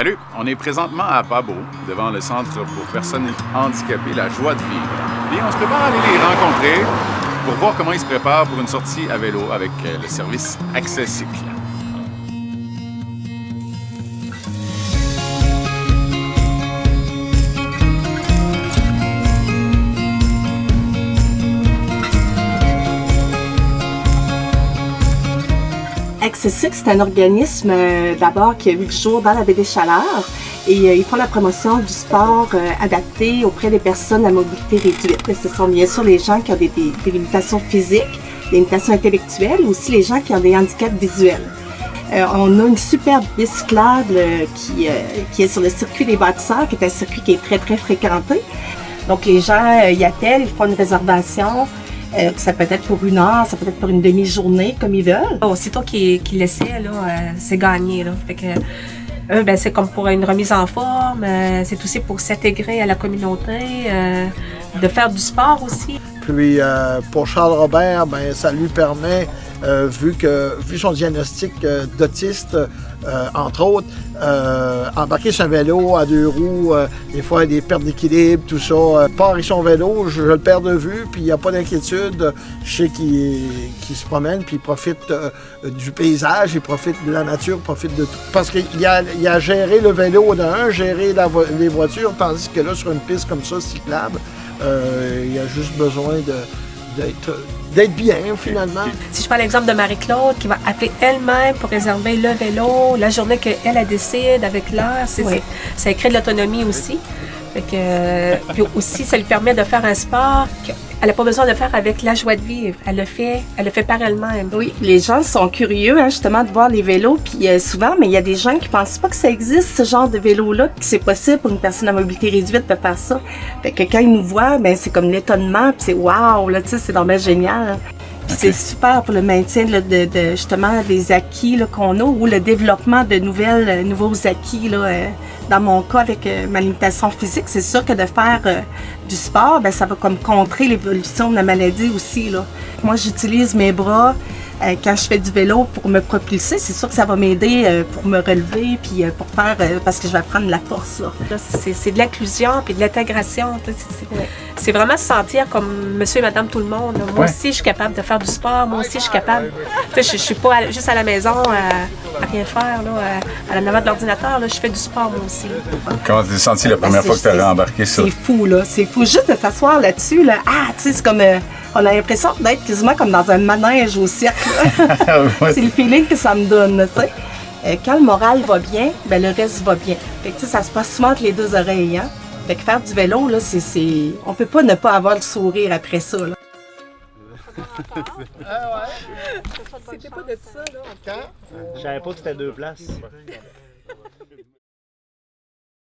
Salut, on est présentement à Pabot, devant le centre pour personnes handicapées, la joie de vivre. Et on se prépare à aller les rencontrer pour voir comment ils se préparent pour une sortie à vélo avec le service Accès Cycle. Accès Cycle, c'est un organisme d'abord qui a vu le jour dans la baie des Chaleurs et ils font la promotion du sport adapté auprès des personnes à mobilité réduite. Ce sont bien sûr les gens qui ont des limitations physiques, des limitations intellectuelles, aussi les gens qui ont des handicaps visuels. On a une superbe piste cyclable qui est sur le circuit des bâtisseurs, qui est un circuit qui est très très fréquenté. Donc les gens y appellent, ils font une réservation. Ça peut être pour 1 heure, ça peut être pour une demi-journée, comme ils veulent. Aussitôt qu'ils l'essaient, c'est gagné. Là. Fait que, c'est comme pour une remise en forme, c'est aussi pour s'intégrer à la communauté, de faire du sport aussi. Puis pour Charles Robert, ça lui permet, vu son diagnostic d'autiste, entre autres, embarquer sur un vélo à 2 roues, des fois il y a des pertes d'équilibre, tout ça. Part avec son vélo, je le perds de vue, puis il n'y a pas d'inquiétude. Je sais qu'il se promène, puis il profite du paysage, il profite de la nature, il profite de tout. Parce qu'il a géré le vélo d'un, géré les voitures, tandis que là, sur une piste comme ça, cyclable, il a juste besoin d'être bien, finalement. Si je prends l'exemple de Marie-Claude, qui va appeler elle-même pour réserver le vélo, la journée qu'elle décide avec l'heure, ça crée de l'autonomie aussi. Puis aussi, ça lui permet de faire un sport qu'elle n'a pas besoin de faire avec la joie de vivre. Elle le fait par elle-même. Oui, les gens sont curieux justement de voir les vélos, puis souvent, mais il y a des gens qui pensent pas que ça existe, ce genre de vélo-là, que c'est possible pour une personne à mobilité réduite de faire ça. Fait que quand ils nous voient, c'est comme l'étonnement, puis c'est wow, là, tu sais, c'est vraiment génial. Puis c'est super pour le maintien justement des acquis qu'on a ou le développement de nouveaux acquis. Dans mon cas, avec ma limitation physique, c'est sûr que de faire du sport, ça va comme contrer l'évolution de la maladie aussi. Là. Moi, j'utilise mes bras quand je fais du vélo pour me propulser. C'est sûr que ça va m'aider pour me relever puis pour faire parce que je vais prendre de la force. Là. C'est de l'inclusion puis de l'intégration. C'est vraiment se sentir comme monsieur et madame tout le monde. Moi aussi, je suis capable de faire du sport. Moi aussi, je suis capable. Je suis pas juste à la maison à rien faire, à la de l'ordinateur. Je fais du sport, moi aussi. Comment tu t'es senti la première fois que tu as embarqué ça? C'est fou, là. C'est fou. Juste de s'asseoir là-dessus, là. Ah, tu sais, c'est comme... on a l'impression d'être quasiment comme dans un manège au cirque. C'est le feeling que ça me donne, tu sais. Quand le moral va bien, le reste va bien. Fait que, ça se passe souvent entre les 2 oreilles, hein. Fait que faire du vélo, là, on peut pas ne pas avoir le sourire après ça, là. C'était pas de ça, là. Je savais pas que c'était 2 places.